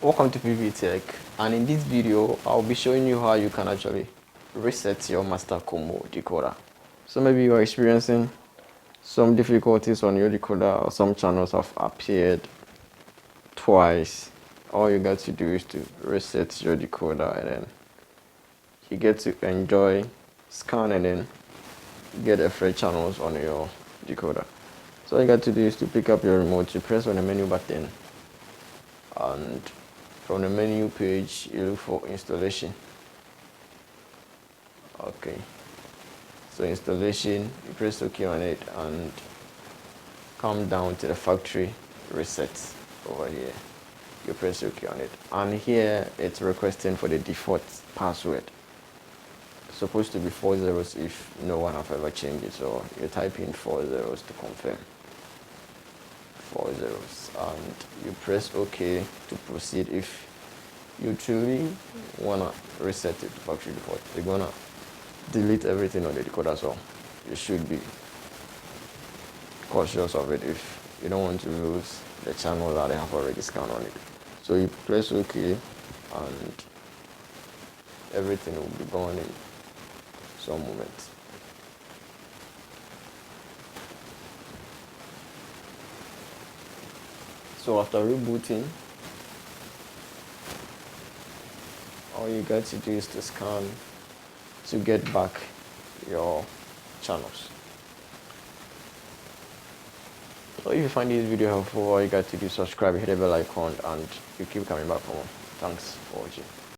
Welcome to Pbteck, and in this video I'll be showing you how you can actually reset your master combo decoder. So maybe you are experiencing some difficulties on your decoder, or some channels have appeared twice. All you got to do is to reset your decoder, and then you get to enjoy, scan, and then get a fresh channels on your decoder. So all you got to do is to pick up your remote, you press on the menu button, and from the menu page you look for installation. Okay, so installation, you press OK on it and come down to the factory reset over here. You press OK on it, and here it's requesting for the default password. It's supposed to be 4 zeros if no one have ever changed it, so you type in 4 zeros to confirm. 4 zeros, and you press OK to proceed. If you truly wanna reset it to factory default, you're gonna delete everything on the decoder, so you should be cautious of it if you don't want to lose the channel that they have already scanned on it. So you press OK and everything will be gone in some moments. So after rebooting, all you got to do is to scan to get back your channels. So if you find this video helpful, all you got to do is subscribe, hit the bell icon, and you keep coming back for more. Thanks for watching.